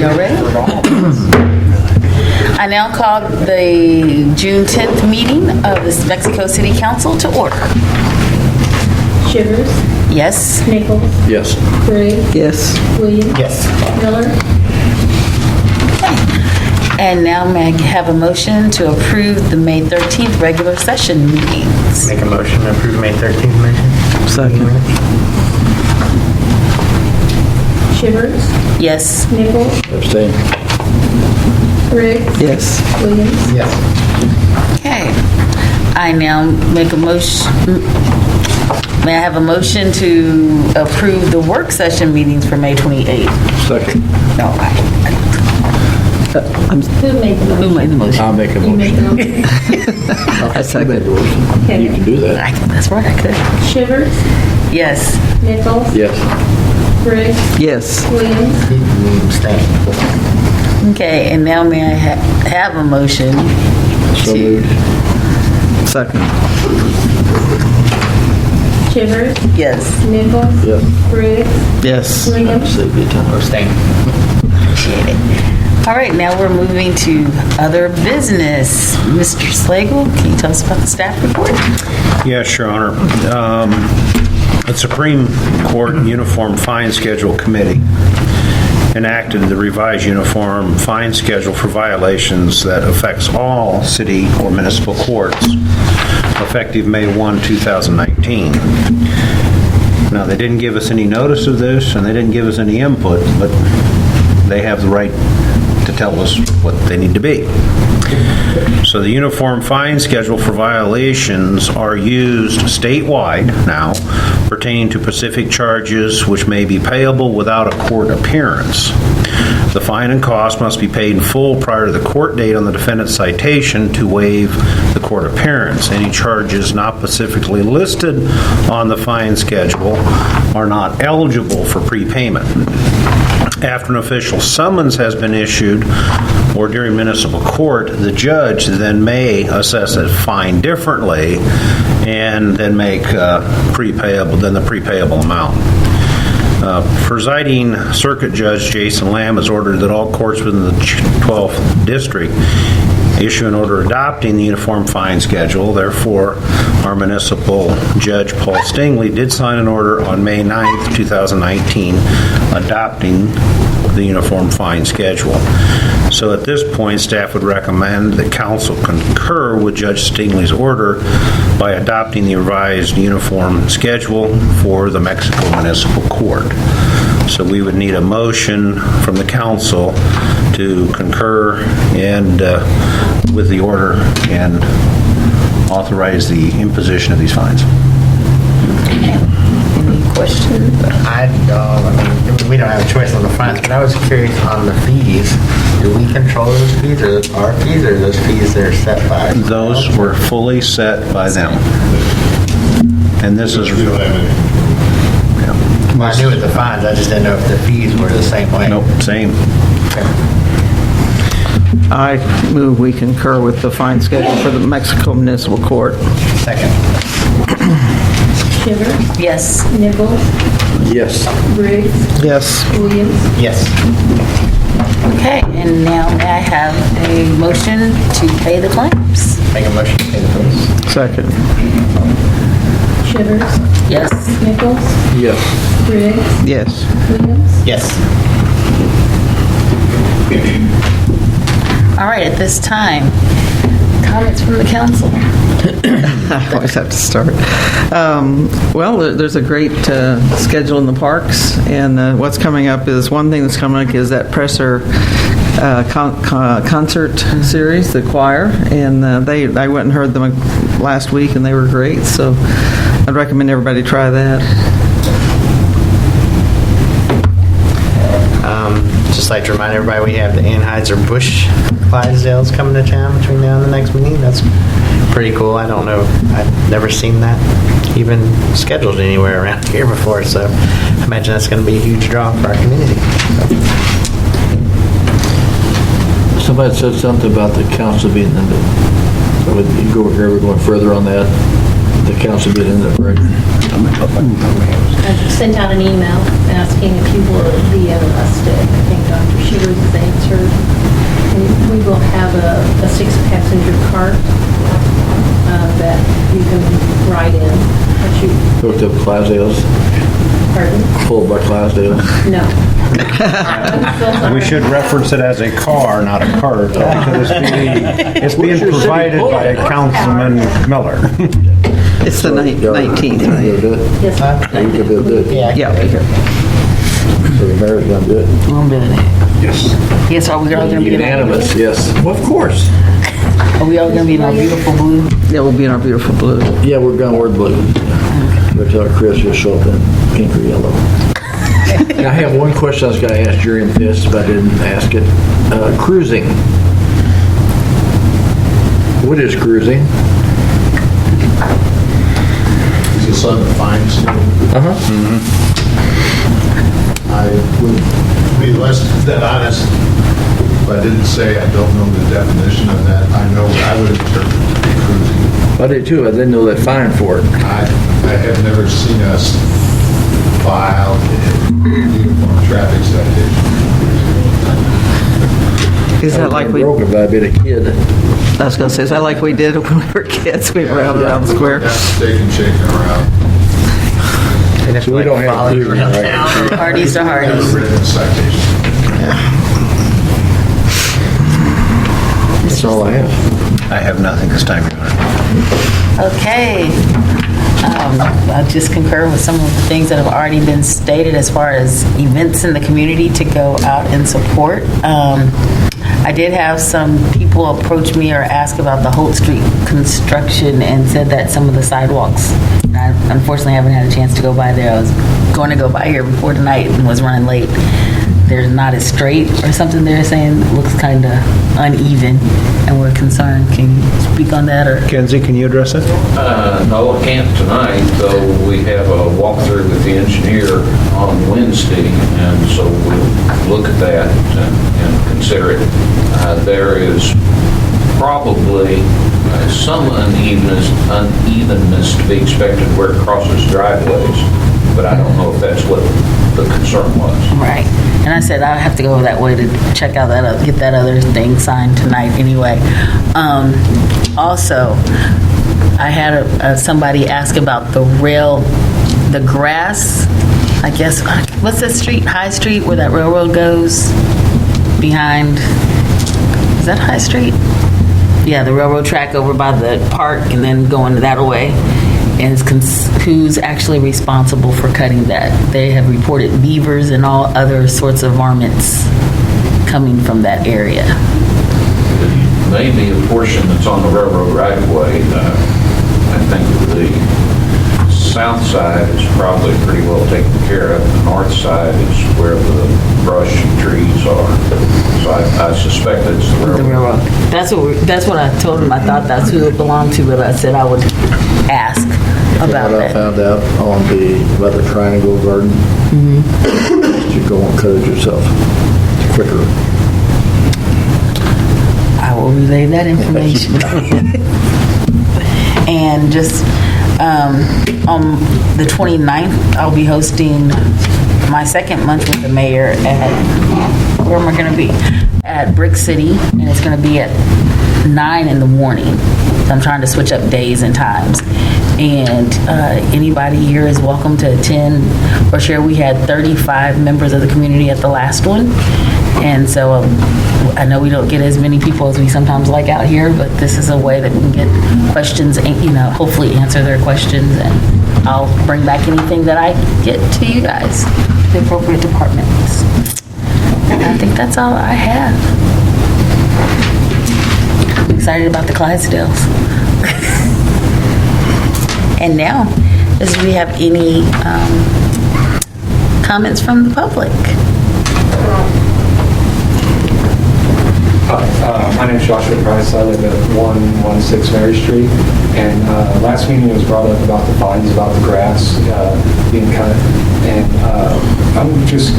Y'all ready? I now call the June 10th meeting of the Mexico City Council to order. Shivers, Yes? Nichols, Yes. Briggs, Yes. Williams, Yes. Miller. And now may I have a motion to approve the May 13th regular session meetings? Make a motion to approve May 13th meeting. Second. Shivers, Yes? Nichols, Abstain. Briggs, Yes. Williams, Yes. Okay. I now make a motion, may I have a motion to approve the work session meetings for May 28th? Second. No, who made the who motion? made the motion? I'll make a You made the motion. motion. I second. Okay. You can do that. That's right, I could. Shivers, Yes. Nichols, Yes. Briggs, Yes. Williams, Abstain. Okay, and now may I have a motion So to, moved. Second. Shivers, yes, Nichols, Yes. Briggs, Yes. Williams, Abstain. appreciate it. All right, now we're moving to other business. Mr. Slagle, can you tell us about the staff report? Yes, Your Honor. The Supreme Court Uniform Fine Schedule Committee enacted the revised uniform fine schedule for violations that affects all city or municipal courts effective May 1, 2019. Now, they didn't give us any notice of this, and they didn't give us any input, but they have the right to tell us what they need to be. So the uniform fine schedule for violations are used statewide now pertaining to specific charges which may be payable without a court appearance. The fine and cost must be paid in full prior to the court date on the defendant's citation to waive the court appearance. Any charges not specifically listed on the fine schedule are not eligible for prepayment. After an official summons has been issued or during municipal court, the judge then may assess a fine differently and then make the prepayable amount. Presiding Circuit Judge Jason Lamb has ordered that all courts within the 12th District issue an order adopting the uniform fine schedule. Therefore, our municipal judge, Paul Stingley, did sign an order on May 9th, 2019, adopting the uniform fine schedule. So at this point, staff would recommend that council concur with Judge Stingley's order by adopting the revised uniform schedule for the Mexico Municipal Court. So we would need a motion from the council to concur and with the order and authorize the imposition of these fines. Any questions? I mean, we don't have a choice on the fines, but I was curious on the fees. Do we control those fees, or our fees, or those fees that are set by? Those were fully set by them. And this is... Well, I knew it the fines, I just didn't know if the fees were the same way. Nope, same. I move we concur with the fine schedule for the Mexico Municipal Court. Second. Shivers, Yes. Nichols, Yes. Briggs, Yes. Williams, Yes. Okay, and now may I have a motion to pay the claims? Make a motion to pay the bills. Second. Shivers, Yes. Nichols, Yes. Briggs, Yes. Williams, Yes. All right, at this time, comments from the council? I always have to start. Well, there's a great schedule in the parks, and what's coming up is, one thing that's coming up is that Presser concert series, the choir, and I went and heard them last week, and they were great, so I'd recommend everybody try that. Just like to remind everybody, we have the Anheuser-Busch Clydesdales coming to town between now and the next meeting. That's pretty cool. I don't know. I've never seen that even scheduled anywhere around here before, so I imagine that's going to be a huge draw for our community. Somebody said something about the council being in the, would you go over going further on that? The council being in the break. I sent out an email asking if you would be interested. I think Dr. Shivers is a 6-passenger cart that you can ride in. But you, Hooked up Clydesdales, pardon? pulled by Clydesdales. No. We should reference it as a car, not a cart, because it's being provided by Councilman Miller. It's the 19th, right? You do it? Yes, sir. You could do it. Yeah, I'll be here. So the mayor's gonna do it. We'll do it. Yes. Yes, are we all going to be Unanimous, yes. Well, of course. Are we all going to be in our beautiful blue? Yeah, we'll be in our beautiful blue. Yeah, we're gonna wear blue. We'll tell Chris he'll show up in pink or yellow. And I have one question I was gonna ask during this, but I didn't ask it. Cruising. What is cruising? Is it something fines? Uh-huh. I would be less than honest if I didn't say I don't know the definition of that. I know I would interpret cruising. I did too. I didn't know that fine for it. I have never seen us file a uniform traffic citation. Is that like we, Broken by being a kid. I was gonna say, is that like we did when we were kids? We ran around the square? Got mistaken shaking around. And it's So we like don't have following cruising, around right? town. Hardee's to Never Hardee's. written a citation. That's all I have. I have nothing this time, Your Honor. Okay. I just concur with some of the things that have already been stated as far as events in the community to go out and support. I did have some people approach me or ask about the Holt Street construction and said that some of the sidewalks, and I unfortunately haven't had a chance to go by there. I was going to go by here before tonight and was running late. They're not as straight or something they're saying. It looks kind of uneven and we're concerned. Can you speak on that or? Kenzie, can you address it? No, I can't tonight, though we have a walkthrough with the engineer on Wednesday, and so we'll look at that and consider it. There is probably some unevenness to be expected where it crosses driveways, but I don't know if that's what the concern was. Right. And I said I have to go that way to check out that, get that other thing signed tonight anyway. Also, I had somebody ask about the grass, I guess, what's that street, High Street, where that railroad goes behind, is that High Street? Yeah, the railroad track over by the park and then going that way. And who's actually responsible for cutting that? They have reported beavers and all other sorts of varmints coming from that area. Maybe a portion that's on the railroad right of way. I think the south side is probably pretty well taken care of. The north side is where the brush and trees are. So I suspect it's the The railroad. railroad. That's what I told him. I thought that's who it belonged to, but I said I would ask about What I that. found out by the Triangle Garden, you go and cut it yourself. It's quicker. I will relay that information. And just on the 29th, I'll be hosting my second lunch with the mayor at, where am I going to be? At Brick City, and it's going to be at 9 in the morning. So I'm trying to switch up days and times. And anybody here is welcome to attend or share. We had 35 members of the community at the last one. And so I know we don't get as many people as we sometimes like out here, but this is a way that we can get questions and, hopefully answer their questions. And I'll bring back anything that I get to you guys, the appropriate departments. And I think that's all I have. I'm excited about the Clydesdales. And now, do we have any comments from the public? My name is Joshua Price. I live at 116 Mary Street. And last meeting it was brought up about the fines, about the grass being cut. And I'm just,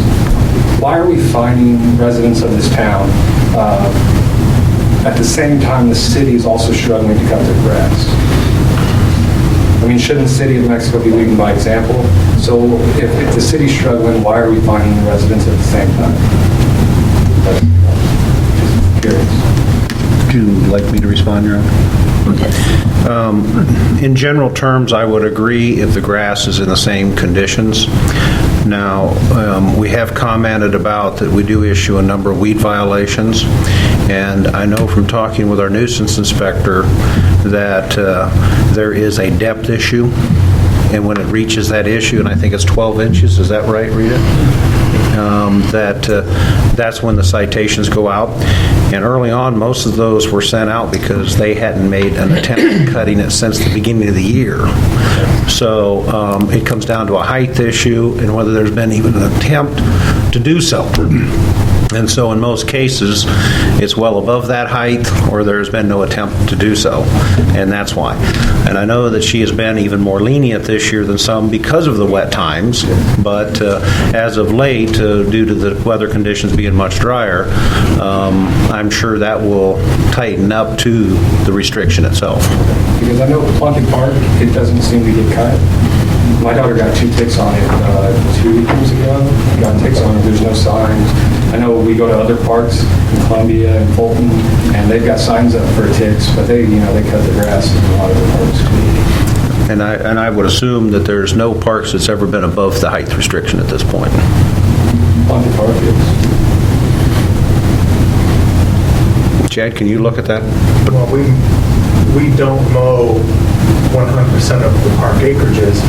why are we fining residents of this town at the same time the city is also struggling to cut their grass? I mean, shouldn't the city of Mexico be leading by example? So if the city's struggling, why are we fining the residents at the same time? Just curious. Do like me to respond, Your Honor? In general terms, I would agree if the grass is in the same conditions. Now, we have commented about that we do issue a number of weed violations, and I know from talking with our nuisance inspector that there is a depth issue, and when it reaches that issue, and I think it's 12 inches, is that right, Rita? That's when the citations go out. And early on, most of those were sent out because they hadn't made an attempt at cutting it since the beginning of the year. So it comes down to a height issue and whether there's been even an attempt to do so. And so in most cases, it's well above that height, or there's been no attempt to do so, and that's why. And I know that she has been even more lenient this year than some because of the wet times, but as of late, due to the weather conditions being much drier, I'm sure that will tighten up to the restriction itself. Because I know Plunkett Park, it doesn't seem to get cut. My daughter got 2 ticks on it 2 years ago. Got ticks on it. There's no signs. I know we go to other parks in Columbia and Fulton, and they've got signs up for ticks, but they cut the grass in a lot of the parks. And I would assume that there's no parks that's ever been above the height restriction at this point. Plunkett Park is. Chad, can you look at that? Well, we don't mow 100% of the park acreages.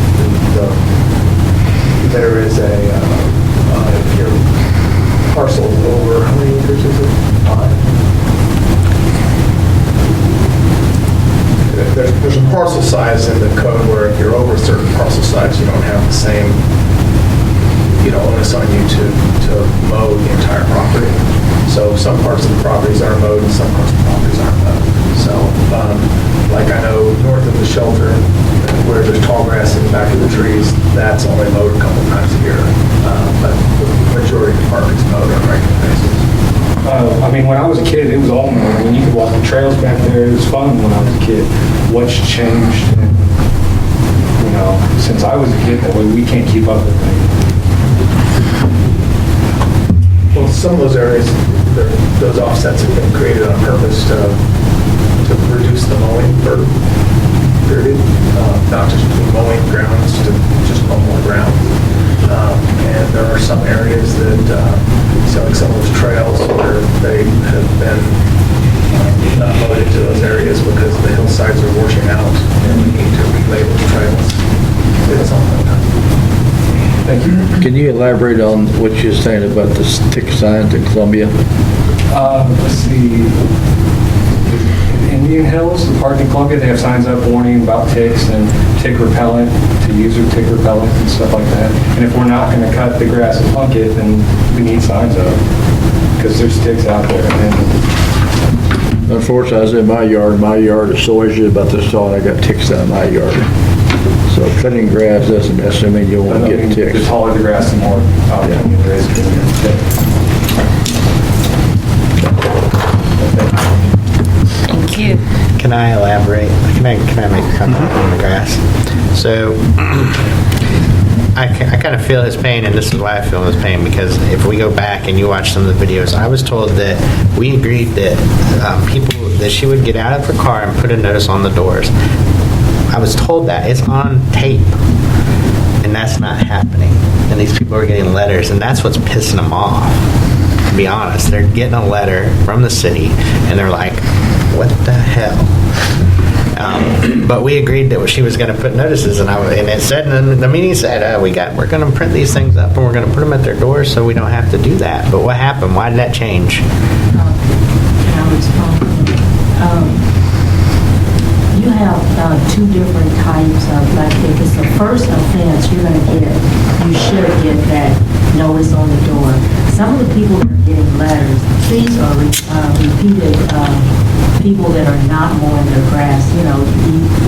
There is if your parcel over, how many acres is it? 5. There's a parcel size in the code where if you're over a certain parcel size, you don't have the same, onus on you to mow the entire property. So some parts of the properties are mowed and some parts of the properties aren't mowed. So, like I know north of the shelter, where there's tall grass in the back of the trees, that's only mowed a couple times a year. But the majority of the park is mowed on a regular basis. When I was a kid, it was all mowed. When you could walk the trails back there, it was fun when I was a kid. What's changed? Since I was a kid, that way we can't keep up with things. Well, some of those areas, those offsets have been created on purpose to reduce the mowing burden, period. Not just mowing grounds, to just mow more ground. And there are some areas that, like some of those trails where they have been not mowed into those areas because the hillsides are washing out and we need to relabel the trails. It's on that. Thank you. Can you elaborate on what you're saying about the tick signs in Columbia? Let's see. Indian Hills, the park in Columbia, they have signs up warning about ticks and tick repellent, to use your tick repellent and stuff like that. And if we're not going to cut the grass at Plunkett, then we need signs up because there's ticks out there. And Unfortunately, I was in my yard. My yard is so itchy about this tall, I got ticks down my yard. So cutting grass doesn't necessarily mean you won't get ticks. The taller the grass, the more opportunity there is to get tick. Thank you. Can I elaborate? Can I make a comment on the grass? So I kind of feel his pain, and this is why I feel his pain, because if we go back and you watch some of the videos, I was told that we agreed that that she would get out of her car and put a notice on the doors. I was told that. It's on tape. And that's not happening. And these people are getting letters, and that's what's pissing them off. To be honest, they're getting a letter from the city, and they're like, what the hell? But we agreed that she was going to put notices, and it said, and the meeting said, we're going to print these things up, and we're going to put them at their doors so we don't have to do that. But what happened? Why did that change? You have 2 different types of, like, if it's the first offense, you should get that notice on the door. Some of the people that are getting letters, these are repeated people that are not mowing their grass.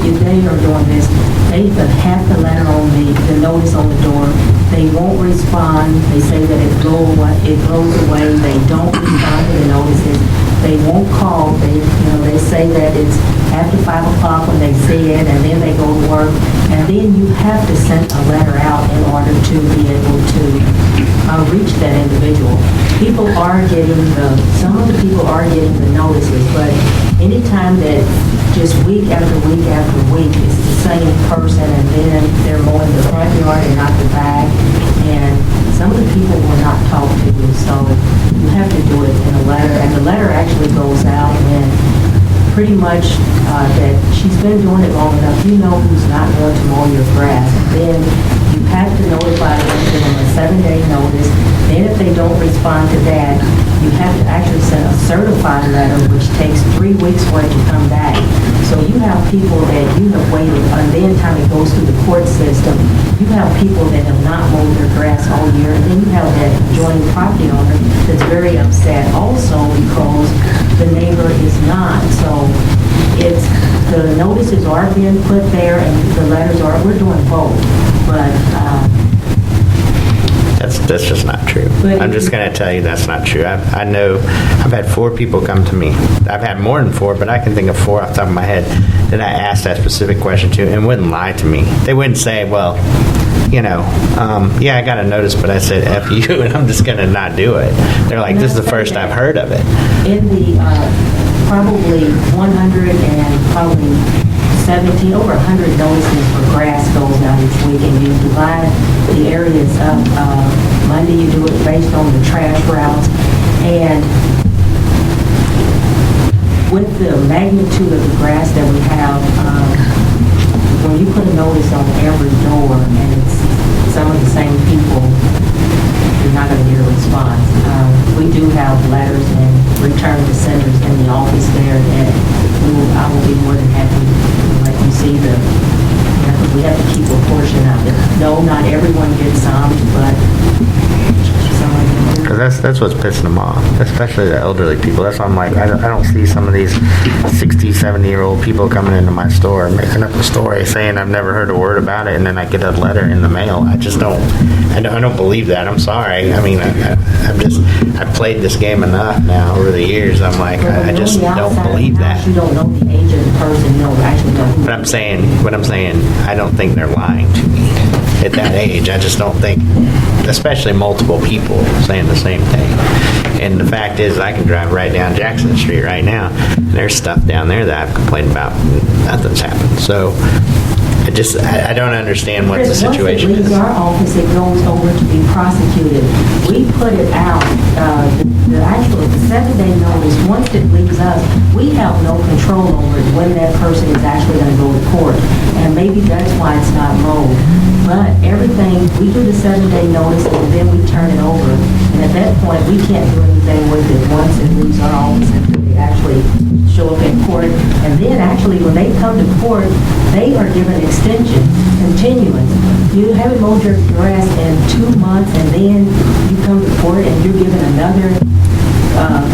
If they are doing this, they have the letter on the notice on the door. They won't respond. They say that it goes away. They don't respond to the notices. They won't call. They say that it's after 5 o'clock when they see it, and then they go to work. And then you have to send a letter out in order to be able to reach that individual. Some of the people are getting the notices, but anytime that just week after week after week, it's the same person, and then they're mowing the front yard and not the back, and some of the people will not talk to you, so you have to do it in a letter, and the letter actually goes out and pretty much that she's been doing it long enough, you know who's not going to mow your grass. Then you have to notify them, give them a 7-day notice. Then if they don't respond to that, you have to actually send a certified letter, which takes 3 weeks for it to come back. So you have people that you have waited, and then time it goes through the court system, you have people that have not mowed their grass all year, and then you have that adjoining property owner that's very upset also because the neighbor is not. So it's, the notices are being put there and the letters are, we're doing both, but, That's just not true. But I'm just going to tell you that's not true. I know I've had 4 people come to me. I've had more than 4, but I can think of 4 off the top of my head that I asked that specific question to and wouldn't lie to me. They wouldn't say, well, you know, yeah, I got a notice, but I said F you, and I'm just going to not do it. They're like, this is the first I've heard of it. in the probably 100 and probably 17, over 100 notices for grass goes out each week, and you divide the areas up. Monday you do it based on the trash routes, and with the magnitude of the grass that we have, when you put a notice on every door and it's some of the same people, you're not going to get a response. We do have letters and return to senders in the office there that I will be more than happy to let you see the, we have to keep a portion of it. No, not everyone gets some, but some of them do. Because that's what's pissing them off, especially the elderly people. That's why I'm like, I don't see some of these 60, 70-year-old people coming into my store making up a story saying I've never heard a word about it, and then I get a letter in the mail. I just don't believe that. I'm sorry. I mean, I've played this game enough now over the years. I'm like, I just don't believe that. You don't know the age of the person, no, actually don't. What I'm saying, I don't think they're lying to me at that age. I just don't think, especially multiple people saying the same thing. And the fact is, I can drive right down Jackson Street right now, and there's stuff down there that I've complained about. Nothing's happened. So I don't understand what the situation Once it is. leaves our office, it goes over to be prosecuted. We put it out, the 7-day notice, once it leaves us, we have no control over it when that person is actually going to go to court. And maybe that's why it's not mowed. But everything, we do the 7-day notice and then we turn it over. And at that point, we can't do anything with it once it leaves our office until they actually show up in court. And then actually, when they come to court, they are given extension, continuance. You haven't mowed your grass in 2 months, and then you come to court and you're given another,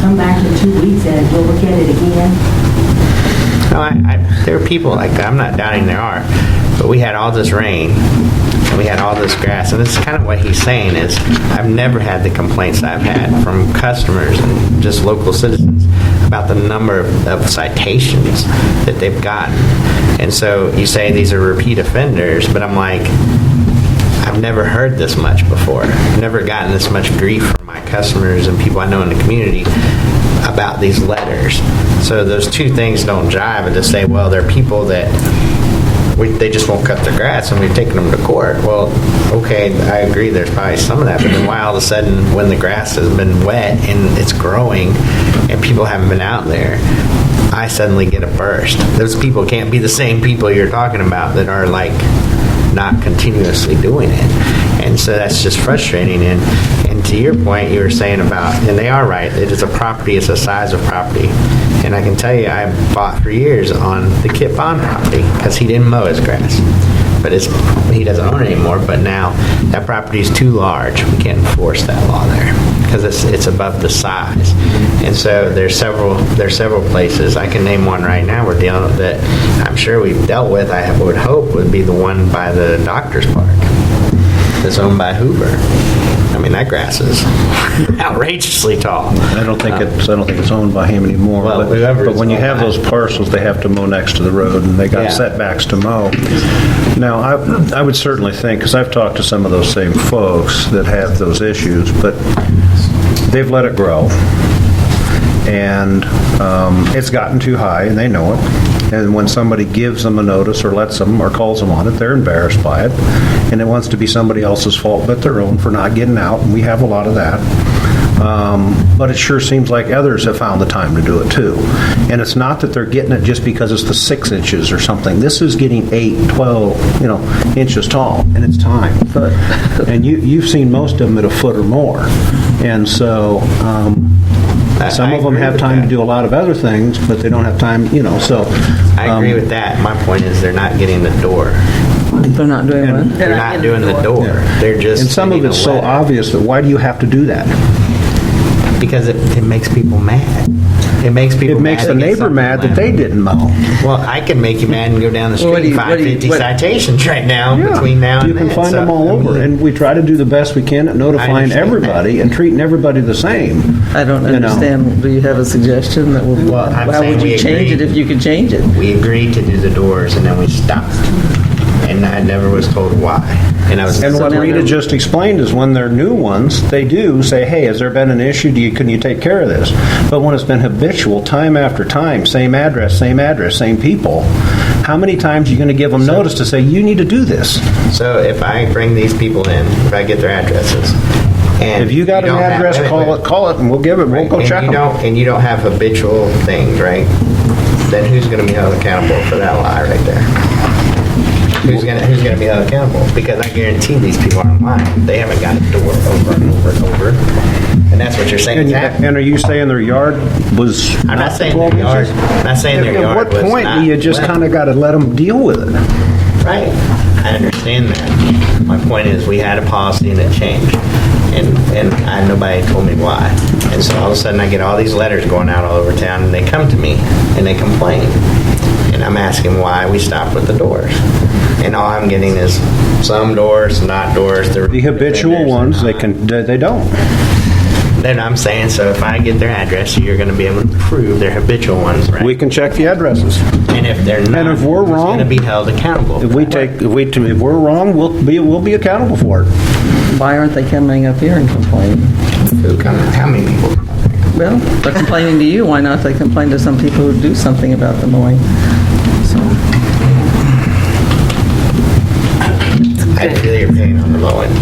come back in 2 weeks and we'll look at it again. No, there are people like that. I'm not doubting there are. But we had all this rain, and we had all this grass. And this is kind of what he's saying is, I've never had the complaints I've had from customers and just local citizens about the number of citations that they've gotten. And so you say these are repeat offenders, but I'm like, I've never heard this much before. I've never gotten this much grief from my customers and people I know in the community about these letters. So those two things don't jive, and to say, well, there are people that they just won't cut their grass and we've taken them to court. Well, okay, I agree there's probably some of that, but then why all of a sudden when the grass has been wet and it's growing and people haven't been out there, I suddenly get a burst? Those people can't be the same people you're talking about that are like not continuously doing it. And so that's just frustrating. And to your point, you were saying about, and they are right, it is a property, it's a size of property. And I can tell you, I fought for years on the Kit Bond property because he didn't mow his grass. But he doesn't own it anymore, but now that property is too large. We can't enforce that law there because it's above the size. And so there's several places. I can name one right now we're dealing with that I'm sure we've dealt with. I would hope would be the one by the Doctor's Park that's owned by Hoover. I mean, that grass is outrageously tall. I don't think it's owned by him anymore. Well, but when you have those parcels, they have to mow next to the road, and they got setbacks to mow. Now, I would certainly think, because I've talked to some of those same folks that have those issues, but they've let it grow. and it's gotten too high, and they know it. And when somebody gives them a notice or lets them or calls them on it, they're embarrassed by it, and it wants to be somebody else's fault but their own for not getting out, and we have a lot of that. But it sure seems like others have found the time to do it too. And it's not that they're getting it just because it's the 6 inches or something. This is getting 8, 12, inches tall, and it's time. And you've seen most of them at a foot or more. And so some of them have time to do a lot of other things, but they don't have time, so. I agree with that. My point is they're not getting the door. They're not doing what? They're not doing the door. They're just. And some of sending it's a so letter. obvious that why do you have to do that? Because it makes people mad. It makes people It makes mad the to get neighbor something mad that done. they didn't mow. Well, I can make you mad and go down the Well, what street do and you- what do find you- 50 what- citations right now Yeah. between now and You then. can find So, them all I over, mean, and we try to do the best we can at notifying understand everybody that. and treating everybody the same. I don't You know. understand. Do you have a suggestion that will, Well, I'm how saying would you we change it agreed. if you could change it? We agreed to do the doors, and then we stopped. And I never was told why. And I was. And what now Rita they're- just explained is when they're new ones, they do say, hey, has there been an issue? Can you take care of this? But when it's been habitual, time after time, same address, same people, how many times are you going to give them notice to say, you need to do this? So if I bring these people in, if I get their addresses, and If you got an don't have- address, wait, wait. call it, and we'll give it, we'll go and check you them. don't, and you don't have habitual things, right? Then who's going to be held accountable for that lie right there? Who's going to be held accountable? Because I guarantee these people aren't lying. They haven't got a door over and over and over. And that's what you're saying is happening. And are you saying their yard was I'm not the saying 12 their yard. inches? I'm not saying their At yard what was point not do you just wet. kind of got to let them deal with it? Right. I understand that. My point is, we had a policy and it changed, and nobody told me why. And so all of a sudden, I get all these letters going out all over town, and they come to me and they complain, and I'm asking why we stopped with the doors, and all I'm getting is some doors, not doors. The habitual ones, they don't. Then I'm saying, so if I get their address, you're going to be able to prove they're habitual ones, right? We can check the addresses. And if they're not, And if we're who's wrong- going to be held accountable? If for that? if we're wrong, we'll be accountable for it. Why aren't they coming up here and complaining? How many people? Well, they're complaining to you. Why not they complain to some people who do something about the mowing? So, I feel your pain on the low end.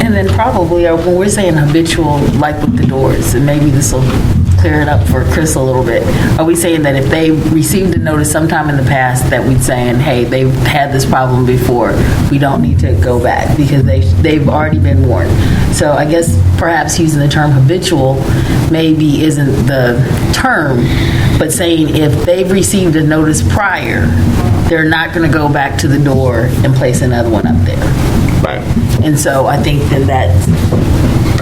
And then probably, when we're saying habitual, like with the doors, and maybe this will clear it up for Chris a little bit, are we saying that if they received a notice sometime in the past that we'd saying, hey, they've had this problem before, we don't need to go back because they've already been warned? So I guess perhaps using the term habitual maybe isn't the term, but saying if they've received a notice prior, they're not going to go back to the door and place another one up there. Right. And so I think that's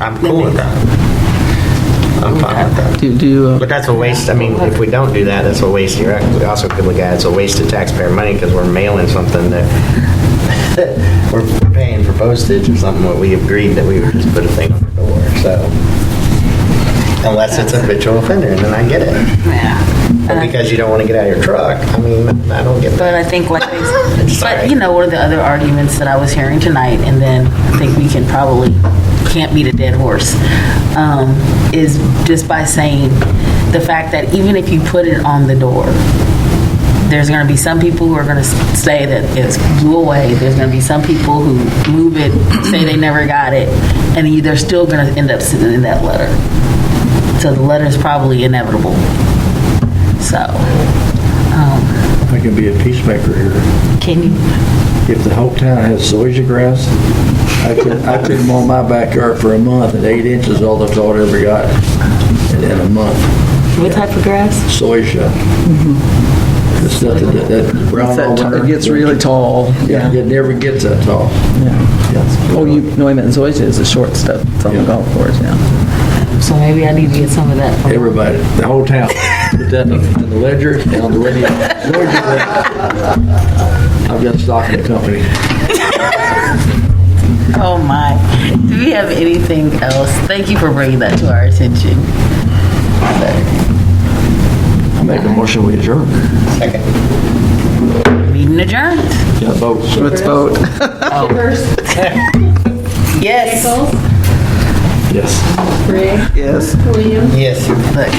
I'm cool with that. I'm fine with that. do you, But that's a waste. I mean, if we don't do that, that's a waste. We also could look at it as a waste of taxpayer money because we're mailing something that we're paying for postage or something. What we agreed that we would just put a thing on the door. So unless it's a habitual offender, and then I get it. yeah. But because you don't want to get out of your truck, I mean, I don't get But that. I think, like, Sorry. but you know, one of the other arguments that I was hearing tonight, and then I think we can probably can't beat a dead horse, is just by saying the fact that even if you put it on the door, there's going to be some people who are going to say that it's blew away. There's going to be some people who move it, say they never got it, and they're still going to end up sitting in that letter. So the letter is probably inevitable. So, I can be a peacemaker here. can you? If the whole town has zoysia grass, I could mow my backyard for a month at 8 inches, all the thought I ever got in a month. What type of grass? Zoysia. The stuff that brown all winter. it gets really tall. Yeah, it never gets that tall. Yeah. Oh, you know, I meant zoysia is the short stuff. It's on the golf course, yeah. So maybe I need to get some of that from Everybody, the whole town. Put that in the ledger and on the radio. Zoysia grass. I've got stock in the company. Oh my. Do we have anything else? Thank you for bringing that to our attention. I make a motion, we adjourn. Second. Meeting adjourned. Yeah, vote. Let's vote. Yes. Nichols? Yes. Rick, Yes. William. Yes. Look.